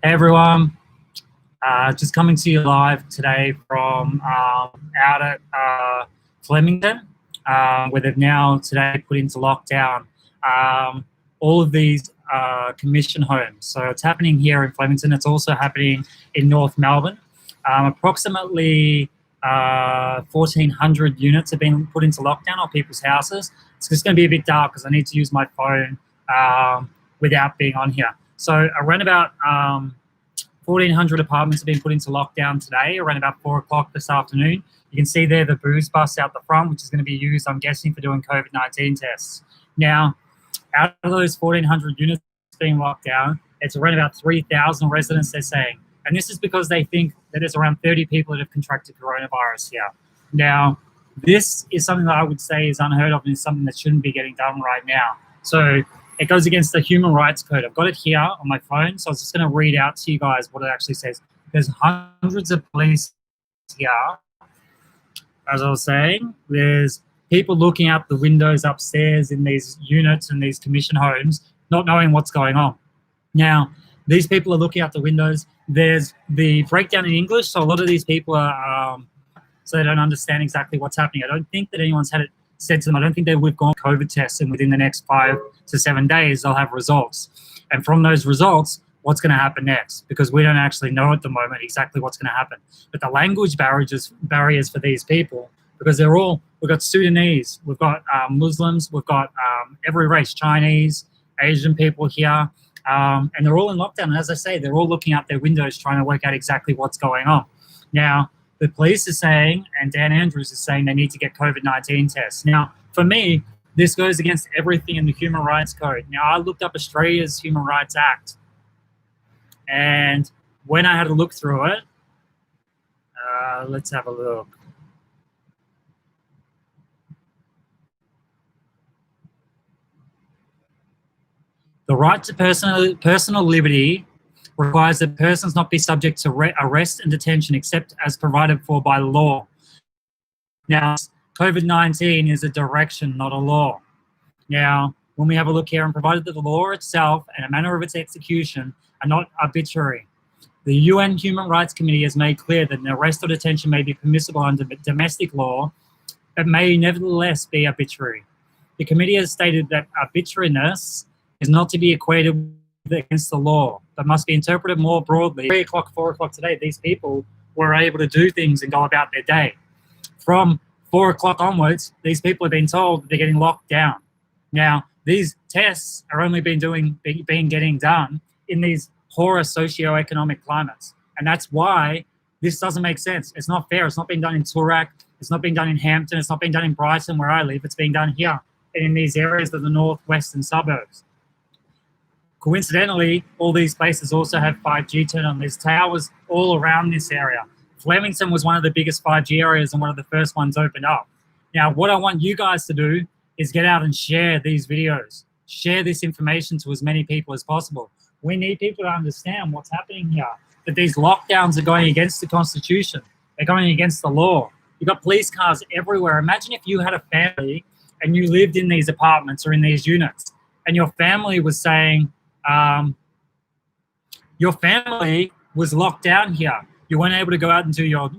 Hey everyone, just coming to you live today from out at Flemington, where they've now today put into lockdown all of these commission homes. So it's happening here in Flemington. It's also happening in North Melbourne. Approximately 1,400 units have been put into lockdown on people's houses. It's just going to be a bit dark because I need to use my phone without being on here. So around about 1,400 apartments have been put into lockdown today, around about 4 o'clock this afternoon. You can see there the booze bus out the front, which is going to be used, I'm guessing, for doing COVID-19 tests. Now, out of those 1,400 units being locked down, it's around about 3,000 residents, they're saying. And this is because they think that there's around 30 people that have contracted coronavirus here. Now, this is something that I would say is unheard of and is something that shouldn't be getting done right now. So it goes against the Human Rights Code. I've got it here on my phone, so I was just going to read out to you guys what it actually says. There's hundreds of police here. As I was saying, there's people looking out the windows upstairs in these units and these commission homes, not knowing what's going on. Now, these people are looking out the windows. There's the breakdown in English, so a lot of these people are, so they don't understand exactly what's happening. I don't think that anyone's had it said to them. I don't think that we've gone COVID tests and within the next 5 to 7 days they'll have results. And from those results, what's going to happen next? Because we don't actually know at the moment exactly what's going to happen. But the language barriers for these people, because we've got Sudanese, we've got Muslims, we've got every race, Chinese, Asian people here, and they're all in lockdown. And as I say, they're all looking out their windows trying to work out exactly what's going on. Now, the police are saying, and Dan Andrews is saying, they need to get COVID-19 tests. Now, for me, this goes against everything in the Human Rights Code. Now, I looked up Australia's Human Rights Act, and when I had a look through it, let's have a look. The right to personal liberty requires that persons not be subject to arrest and detention except as provided for by law. Now, COVID-19 is a direction, not a law. Now, when we have a look here, and provided that the law itself and a manner of its execution are not arbitrary, the UN Human Rights Committee has made clear that an arrest or detention may be permissible under domestic law, but may nevertheless be arbitrary. The committee has stated that arbitrariness is not to be equated against the law, but must be interpreted more broadly. 3 o'clock, 4 o'clock today, these people were able to do things and go about their day. From 4 o'clock onwards, these people have been told that they're getting locked down. Now, these tests are only getting done in these poorer socioeconomic climates. And that's why this doesn't make sense. It's not fair. It's not being done in Toorak. It's not being done in Hampton. It's not being done in Brighton, where I live. It's being done here and in these areas of the northwestern suburbs. Coincidentally, all these places also have 5G turned on. There's towers all around this area. Flemington was one of the biggest 5G areas and one of the first ones opened up. Now, what I want you guys to do is get out and share these videos. Share this information to as many people as possible. We need people to understand what's happening here, that these lockdowns are going against the Constitution. They're going against the law. You've got police cars everywhere. Imagine if you had a family and you lived in these apartments or in these units and your family was saying, your family was locked down here. You weren't able to go out and do your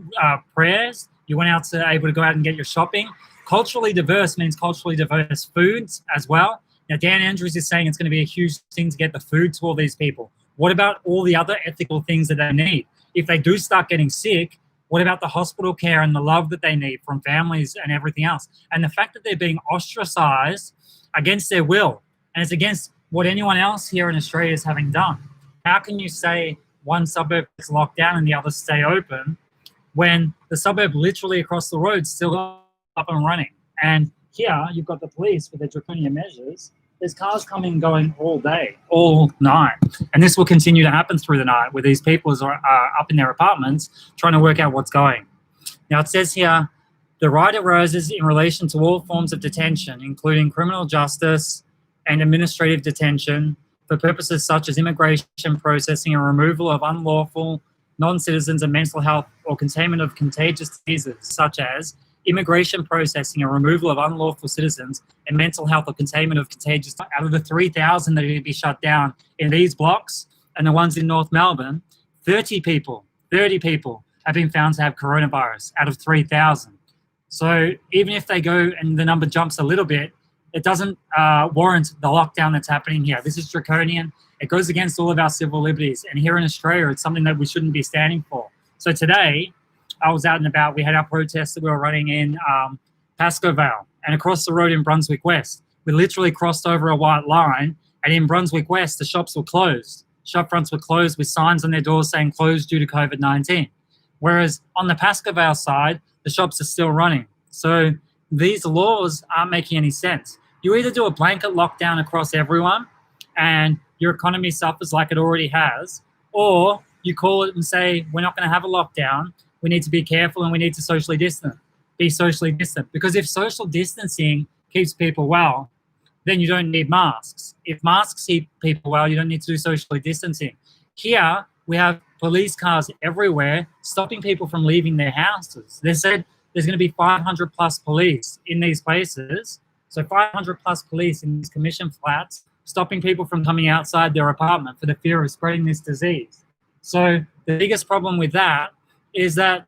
prayers. You weren't able to go out and get your shopping. Culturally diverse means culturally diverse foods as well. Now, Dan Andrews is saying it's going to be a huge thing to get the food to all these people. What about all the other ethical things that they need? If they do start getting sick, what about the hospital care and the love that they need from families and everything else? And the fact that they're being ostracized against their will, and it's against what anyone else here in Australia is having done. How can you say one suburb is locked down and the others stay open when the suburb literally across the road is still up and running? And here you've got the police with their draconian measures. There's cars coming and going all day, all night. And this will continue to happen through the night where these people are up in their apartments trying to work out what's going. Now it says here, the right arises in relation to all forms of detention, including criminal justice and administrative detention for purposes such as immigration processing and removal of unlawful non-citizens and mental health or containment of contagious diseases such as immigration processing and removal of unlawful citizens and mental health or containment of contagious. Out of the 3,000 that are going to be shut down in these blocks, and the ones in North Melbourne, 30 people have been found to have coronavirus out of 3,000. So even if they go and the number jumps a little bit, it doesn't warrant the lockdown that's happening here. This is draconian. It goes against all of our civil liberties. And here in Australia, it's something that we shouldn't be standing for. So today, I was out and about. We had our protest that we were running in Pascoe Vale and across the road in Brunswick West. We literally crossed over a white line, and in Brunswick West, the shops were closed. Shop fronts were closed with signs on their doors saying closed due to COVID-19. Whereas on the Pascoe Vale side, the shops are still running. So these laws aren't making any sense. You either do a blanket lockdown across everyone and your economy suffers like it already has, or you call it and say, we're not going to have a lockdown. We need to be careful and we need to be socially distant. Because if social distancing keeps people well, then you don't need masks. If masks keep people well, you don't need to do socially distancing. Here, we have police cars everywhere stopping people from leaving their houses. They said there's going to be 500 plus police in these places. So 500 plus police in these commission flats stopping people from coming outside their apartment for the fear of spreading this disease. So the biggest problem with that is that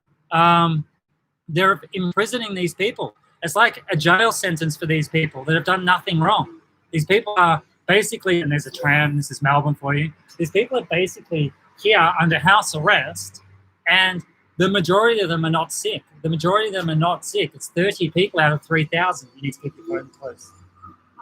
they're imprisoning these people. It's like a jail sentence for these people that have done nothing wrong. These people are basically, and there's a tram, this is Melbourne for you, these people are basically here under house arrest, and the majority of them are not sick. The majority of them are not sick. It's 30 people out of 3,000. You need to keep your phone close.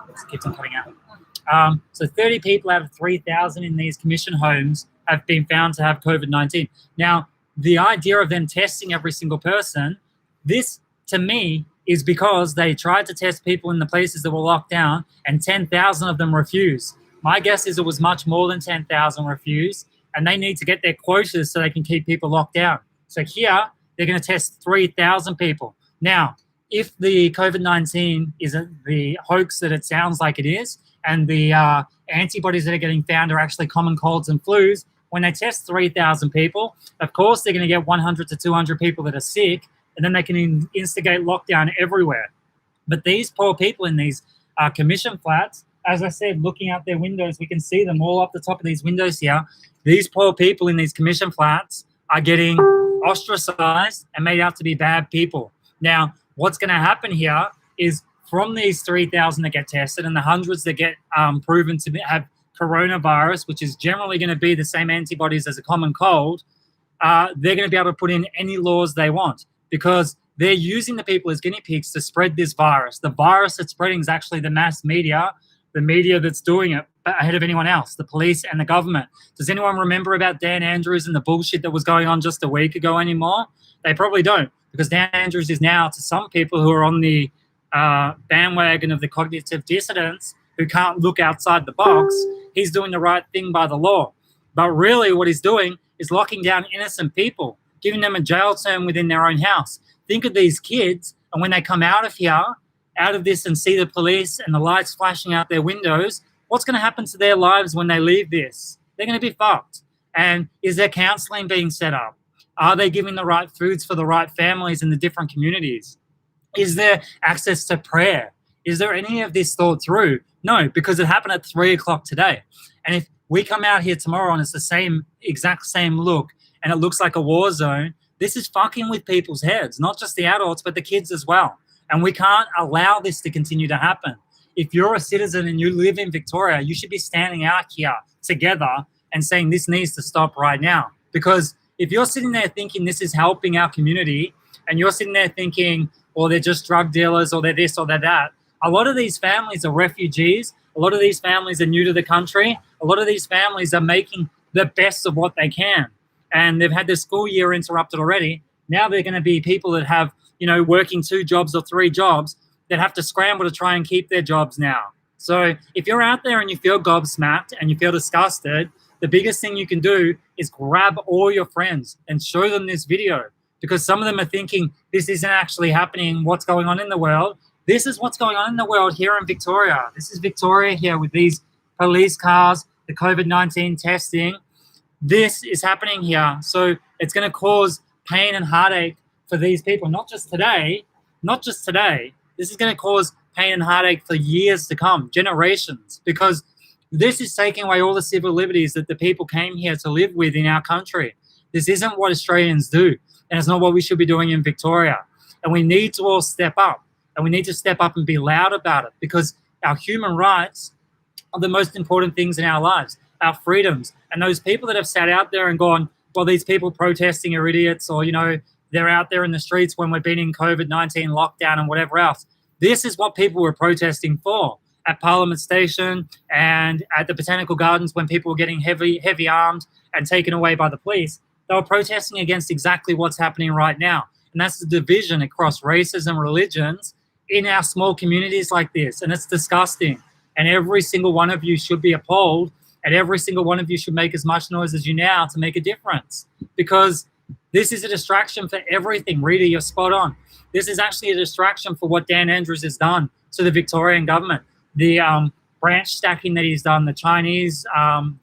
It keeps on cutting out. So 30 people out of 3,000 in these commission homes have been found to have COVID-19. Now, the idea of them testing every single person, this, to me, is because they tried to test people in the places that were locked down and 10,000 of them refused. My guess is it was much more than 10,000 refused, and they need to get their quotas so they can keep people locked down. So here, they're going to test 3,000 people. Now, if the COVID-19 isn't the hoax that it sounds like it is, and the antibodies that are getting found are actually common colds and flus, when they test 3,000 people, of course they're going to get 100 to 200 people that are sick, and then they can instigate lockdown everywhere. But these poor people in these commission flats, as I said, looking out their windows, we can see them all up the top of these windows here. These poor people in these commission flats are getting ostracized and made out to be bad people. Now, what's going to happen here is from these 3,000 that get tested and the hundreds that get proven to have coronavirus, which is generally going to be the same antibodies as a common cold, they're going to be able to put in any laws they want, because they're using the people as guinea pigs to spread this virus. The virus that's spreading is actually the mass media, the media that's doing it ahead of anyone else, the police and the government. Does anyone remember about Dan Andrews and the bullshit that was going on just a week ago anymore? They probably don't, because Dan Andrews is now, to some people who are on the bandwagon of the cognitive dissidents who can't look outside the box, he's doing the right thing by the law. But really what he's doing is locking down innocent people, giving them a jail term within their own house. Think of these kids, and when they come out of here, out of this, and see the police and the lights flashing out their windows, what's going to happen to their lives when they leave this? They're going to be fucked. And is there counselling being set up? Are they giving the right foods for the right families in the different communities? Is there access to prayer? Is there any of this thought through? No, because it happened at 3 o'clock today. And if we come out here tomorrow and it's the exact same look, and it looks like a war zone, this is fucking with people's heads, not just the adults, but the kids as well. And we can't allow this to continue to happen. If you're a citizen and you live in Victoria, you should be standing out here together and saying this needs to stop right now. Because if you're sitting there thinking this is helping our community, and you're sitting there thinking, well, they're just drug dealers, or they're this or they're that, a lot of these families are refugees. A lot of these families are new to the country. A lot of these families are making the best of what they can. And they've had their school year interrupted already. Now they're going to be people that have, working 2 jobs or 3 jobs that have to scramble to try and keep their jobs now. So if you're out there and you feel gobsmacked and you feel disgusted, the biggest thing you can do is grab all your friends and show them this video, because some of them are thinking this isn't actually happening, what's going on in the world. This is what's going on in the world here in Victoria. This is Victoria here with these police cars, the COVID-19 testing. This is happening here. So it's going to cause pain and heartache for these people, not just today. This is going to cause pain and heartache for years to come, generations, because This is taking away all the civil liberties that the people came here to live with in our country. This isn't what Australians do, and it's not what we should be doing in Victoria. And we need to all step up, and we need to step up and be loud about it, because our human rights are the most important things in our lives, our freedoms. And those people that have sat out there and gone, well, these people protesting are idiots, or, they're out there in the streets when we've been in COVID-19 lockdown and whatever else. This is what people were protesting for at Parliament Station and at the Botanical Gardens when people were getting heavy armed and taken away by the police. They were protesting against exactly what's happening right now. And that's the division across races and religions in our small communities like this. And it's disgusting. And every single one of you should be appalled, and every single one of you should make as much noise as you now to make a difference, because this is a distraction for everything. Rita, you're spot on. This is actually a distraction for what Dan Andrews has done to the Victorian government. The branch stacking that he's done, the Chinese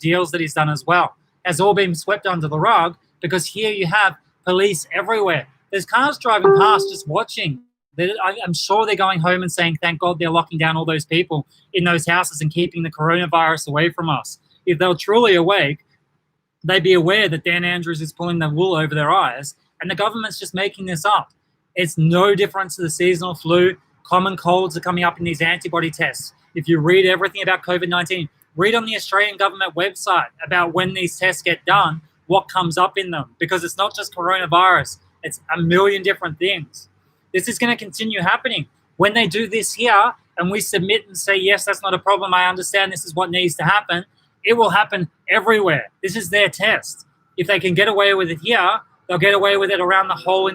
deals that he's done as well, has all been swept under the rug, because here you have police everywhere. There's cars driving past just watching. I'm sure they're going home and saying, thank God they're locking down all those people in those houses and keeping the coronavirus away from us. If they were truly awake, they'd be aware that Dan Andrews is pulling the wool over their eyes, and the government's just making this up. It's no different to the seasonal flu. Common colds are coming up in these antibody tests. If you read everything about COVID-19, read on the Australian government website about when these tests get done, what comes up in them, because it's not just coronavirus. It's a million different things. This is going to continue happening. When they do this here and we submit and say, yes, that's not a problem, I understand this is what needs to happen, it will happen everywhere. This is their test. If they can get away with it here, they'll get away with it around the whole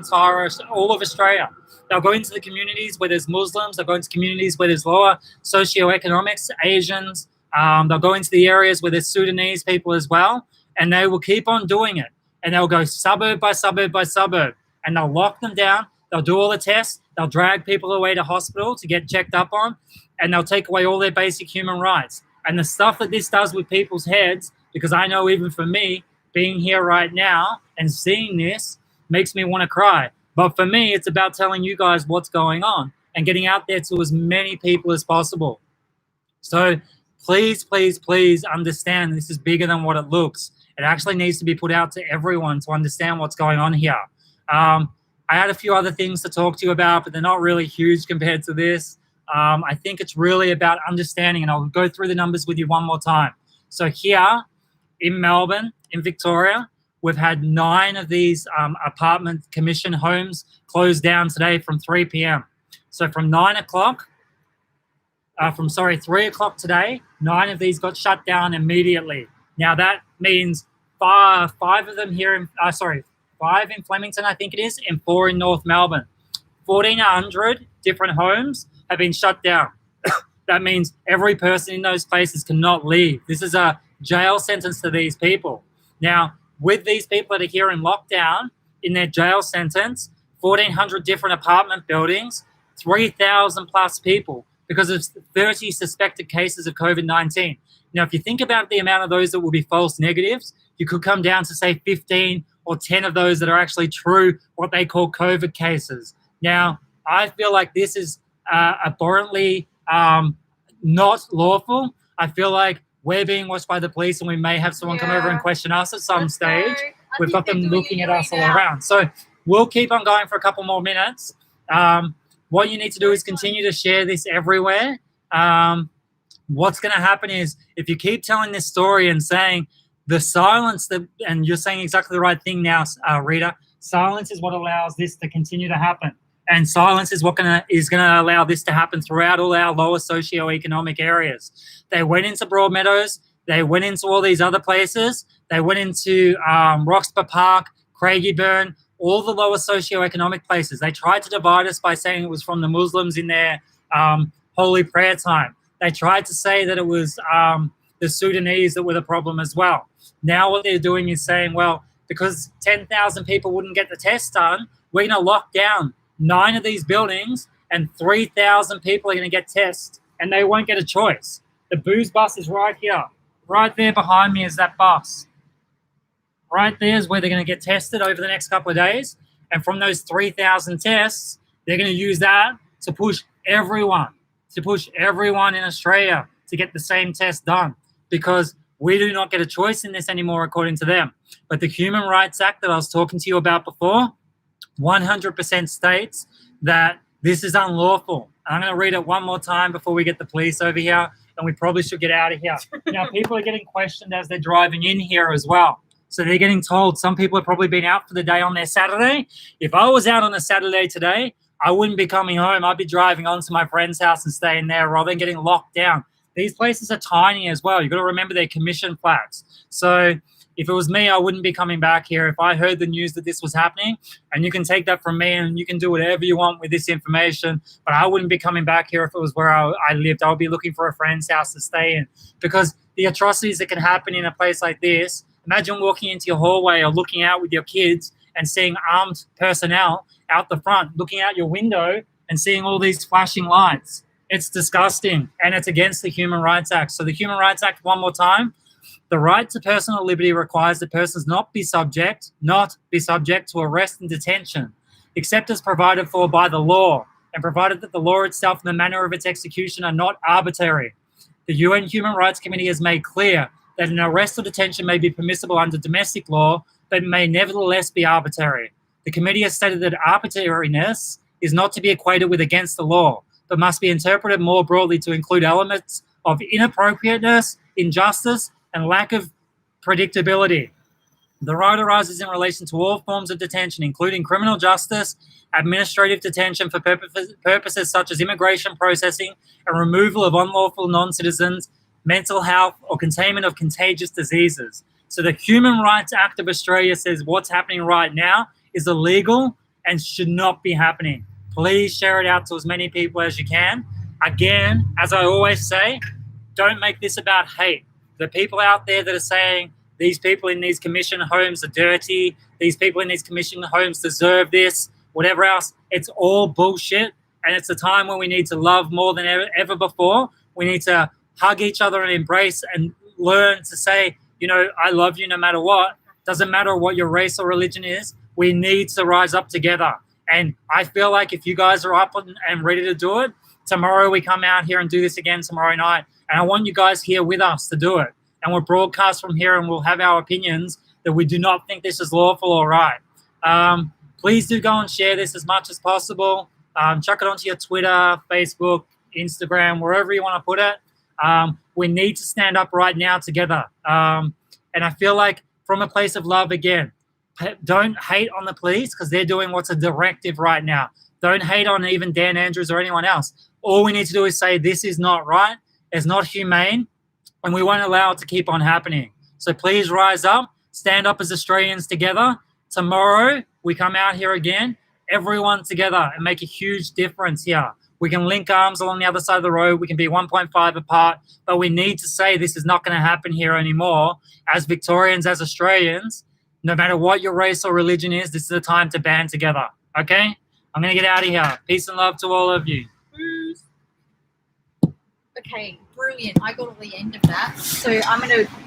all of Australia. They'll go into the communities where there's Muslims. They'll go into communities where there's lower socioeconomics, Asians. They'll go into the areas where there's Sudanese people as well, and they will keep on doing it. And they'll go suburb by suburb by suburb, and they'll lock them down. They'll do all the tests. They'll drag people away to hospital to get checked up on, and they'll take away all their basic human rights. And the stuff that this does with people's heads, because I know even for me, being here right now and seeing this makes me want to cry. But for me, it's about telling you guys what's going on and getting out there to as many people as possible. So please, please, please understand this is bigger than what it looks. It actually needs to be put out to everyone to understand what's going on here. I had a few other things to talk to you about, but they're not really huge compared to this. I think it's really about understanding, and I'll go through the numbers with you one more time. So here in Melbourne, in Victoria, we've had 9 of these apartment commission homes closed down today from 3 p.m. So from 3 o'clock today, 9 of these got shut down immediately. Now that means 5 of them here in, 5 in Flemington, I think it is, and 4 in North Melbourne. 1,400 different homes have been shut down. That means every person in those places cannot leave. This is a jail sentence to these people. Now, with these people that are here in lockdown, in their jail sentence, 1,400 different apartment buildings, 3,000 plus people, because of 30 suspected cases of COVID-19. Now, if you think about the amount of those that will be false negatives, you could come down to, say, 15 or 10 of those that are actually true, what they call COVID cases. Now, I feel like this is abhorrently not lawful. I feel like we're being watched by the police, and we may have someone come over and question us at some stage. We've got them looking at us all around. So we'll keep on going for a couple more minutes. What you need to do is continue to share this everywhere. What's going to happen is, if you keep telling this story and saying the silence and you're saying exactly the right thing now, Rita, silence is what allows this to continue to happen. And silence is what is going to allow this to happen throughout all our lower socioeconomic areas. They went into Broadmeadows. They went into all these other places. They went into Roxburgh Park, Craigieburn, all the lower socioeconomic places. They tried to divide us by saying it was from the Muslims in their holy prayer time. They tried to say that it was the Sudanese that were the problem as well. Now what they're doing is saying, well, because 10,000 people wouldn't get the test done, we're going to lock down 9 of these buildings, and 3,000 people are going to get tests, and they won't get a choice. The booze bus is right here. Right there behind me is that bus. Right there is where they're going to get tested over the next couple of days. And from those 3,000 tests, they're going to use that to push everyone in Australia to get the same test done. because we do not get a choice in this anymore, according to them. But the Human Rights Act that I was talking to you about before 100% states that this is unlawful. And I'm going to read it one more time before we get the police over here, and we probably should get out of here. Now, people are getting questioned as they're driving in here as well. So they're getting told, some people have probably been out for the day on their Saturday. If I was out on a Saturday today, I wouldn't be coming home. I'd be driving on to my friend's house and staying there rather than getting locked down. These places are tiny as well. You've got to remember they're commission flats. So if it was me, I wouldn't be coming back here. If I heard the news that this was happening, and you can take that from me and you can do whatever you want with this information, but I wouldn't be coming back here if it was where I lived. I would be looking for a friend's house to stay in, because the atrocities that can happen in a place like this, imagine walking into your hallway or looking out with your kids and seeing armed personnel out the front, looking out your window and seeing all these flashing lights. It's disgusting, and it's against the Human Rights Act. So the Human Rights Act, one more time, the right to personal liberty requires that persons not be subject to arrest and detention, except as provided for by the law, and provided that the law itself and the manner of its execution are not arbitrary. The UN Human Rights Committee has made clear that an arrest or detention may be permissible under domestic law, but may nevertheless be arbitrary. The committee has stated that arbitrariness is not to be equated with against the law, but must be interpreted more broadly to include elements of inappropriateness, injustice, and lack of predictability. The right arises in relation to all forms of detention, including criminal justice, administrative detention for purposes such as immigration processing and removal of unlawful non-citizens, mental health, or containment of contagious diseases. So the Human Rights Act of Australia says what's happening right now is illegal and should not be happening. Please share it out to as many people as you can. Again, as I always say, don't make this about hate. The people out there that are saying these people in these commission homes are dirty, these people in these commission homes deserve this, whatever else, it's all bullshit. And it's a time when we need to love more than ever before. We need to hug each other and embrace and learn to say, you know, I love you no matter what. Doesn't matter what your race or religion is. We need to rise up together. And I feel like if you guys are up and ready to do it, tomorrow we come out here and do this again tomorrow night. And I want you guys here with us to do it. And we'll broadcast from here and we'll have our opinions that we do not think this is lawful or right. Please do go and share this as much as possible. Chuck it onto your Twitter, Facebook, Instagram, wherever you want to put it. We need to stand up right now together. And I feel like from a place of love again, don't hate on the police because they're doing what's a directive right now. Don't hate on even Dan Andrews or anyone else. All we need to do is say this is not right, it's not humane, and we won't allow it to keep on happening. So please rise up, stand up as Australians together. Tomorrow we come out here again, everyone together, and make a huge difference here. We can link arms along the other side of the road. We can be 1.5 apart, but we need to say this is not going to happen here anymore. As Victorians, as Australians, no matter what your race or religion is, this is the time to band together. Okay? I'm going to get out of here. Peace and love to all of you. Okay, brilliant. I got to the end of that. So I'm going to